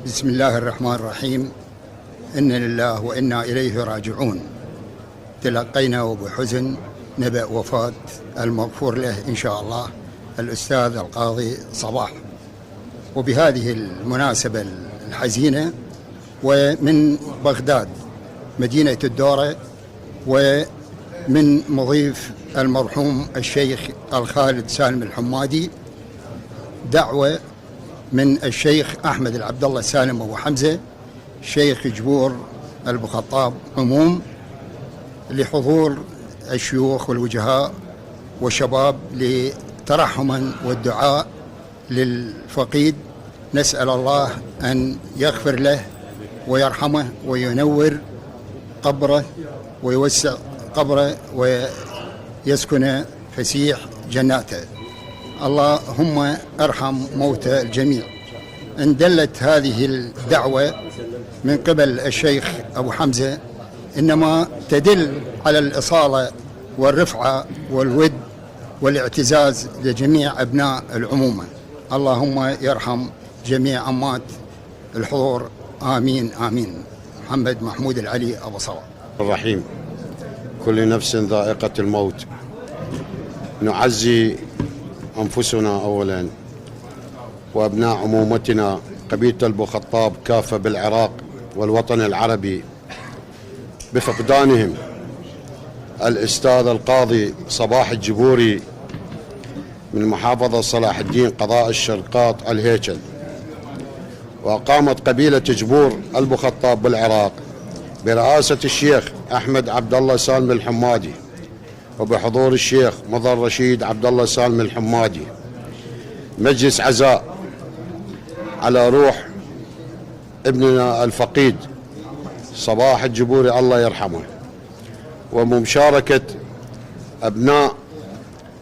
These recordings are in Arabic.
بسم الله الرحمن الرحيم. إنا لله وإنا إليه راجعون. تلقينا وبحزن نبأ وفاة المغفور له إن شاء الله الأستاذ القاضي صباح، وبهذه المناسبة الحزينة ومن بغداد مدينة الدورة، ومن مضيف المرحوم الشيخ الخالد سالم الحمادي دعوة من الشيخ أحمد العبد الله سالم أبو حمزة شيخ جبور البخطاب عموم لحضور الشيوخ والوجهاء والشباب لترحما والدعاء للفقيد. نسأل الله أن يغفر له ويرحمه وينور قبره ويوسع قبره ويسكن فسيح جناته. اللهم ارحم موتى الجميع. إن دلت هذه الدعوة من قبل الشيخ أبو حمزة إنما تدل على الإصالة والرفعة والود والاعتزاز لجميع أبناء العمومة. اللهم يرحم جميع أموات الحضور، آمين آمين. محمد محمود العلي أبو صواب. الرحيم. كل نفس ذائقة الموت. نعزي أنفسنا أولا وأبناء عمومتنا قبيلة البخطاب كافة بالعراق والوطن العربي بفقدانهم الأستاذ القاضي صباح الجبوري من محافظة صلاح الدين قضاء الشرقاط الهيكل. وقامت قبيلة جبور البخطاب بالعراق برئاسة الشيخ أحمد عبد الله سالم الحمادي وبحضور الشيخ مضر رشيد عبد الله سالم الحمادي مجلس عزاء على روح ابننا الفقيد صباح الجبوري الله يرحمه، ومشاركة أبناء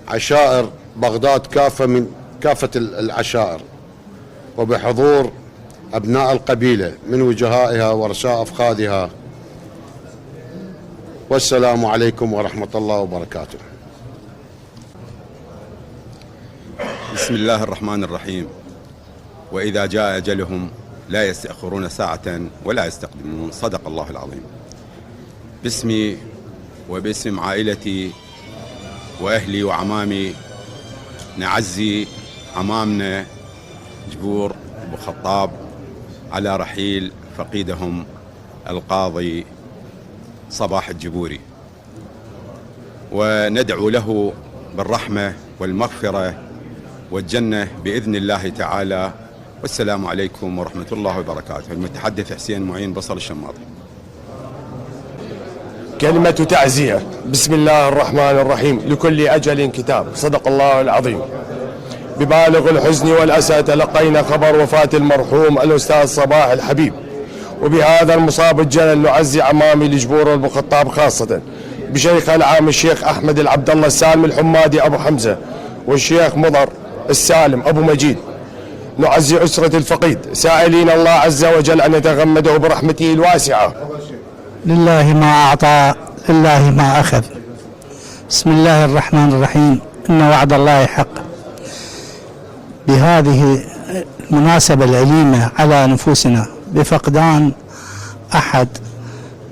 عشائر بغداد كافة من كافة العشائر، وبحضور أبناء القبيلة من وجهائها ورؤساء أفخاذها. والسلام عليكم ورحمة الله وبركاته. بسم الله الرحمن الرحيم. وإذا جاء أجلهم لا يستأخرون ساعة ولا يستقدمون. صدق الله العظيم. باسمي وباسم عائلتي وأهلي وعمامي نعزي عمامنا جبور أبو خطاب على رحيل فقيدهم القاضي صباح الجبوري، وندعو له بالرحمة والمغفرة والجنة بإذن الله تعالى. والسلام عليكم ورحمة الله وبركاته. المتحدث حسين معين بصل الشماطي. كلمة تعزية. بسم الله الرحمن الرحيم. لكل أجل كتاب. صدق الله العظيم. ببالغ الحزن والأسى تلقينا خبر وفاة المرحوم الأستاذ صباح الحبيب، وبهذا المصاب الجلل نعزي عمامي لجبور البخطاب خاصة بشيخ العام الشيخ أحمد العبد الله السالم الحمادي أبو حمزة والشيخ مضر السالم أبو مجيد. نعزي أسرة الفقيد سائلين الله عز وجل أن يتغمده برحمته الواسعة. لله ما أعطى لله ما أخذ. بسم الله الرحمن الرحيم. إن وعد الله حق. بهذه المناسبة الأليمة على نفوسنا بفقدان أحد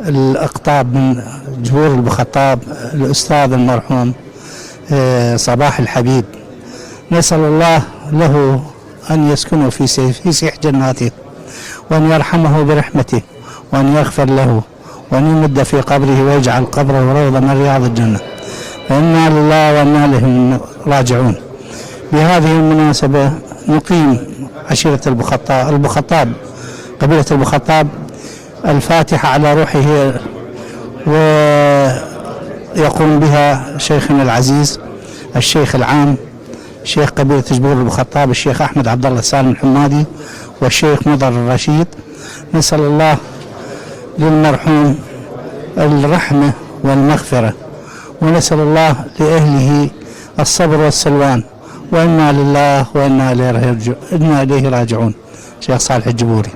الأقطاب من جبور البخطاب الأستاذ المرحوم صباح الحبيب، نسأل الله له أن يسكنه في سيح جناته، وأن يرحمه برحمته، وأن يغفر له، وأن يمد في قبره ويجعل قبره روضة من رياض الجنة. فإنا لله وإنا إليه راجعون. بهذه المناسبة نقيم عشيرة البخطاب قبيلة البخطاب الفاتحة على روحه، ويقوم بها شيخنا العزيز الشيخ العام شيخ قبيلة جبور البخطاب الشيخ أحمد عبد الله سالم الحمادي والشيخ مضر الرشيد. نسأل الله للمرحوم الرحمة والمغفرة، ونسأل الله لأهله الصبر والسلوان، وإنا لله وإنا إليه راجعون. شيخ صالح الجبوري.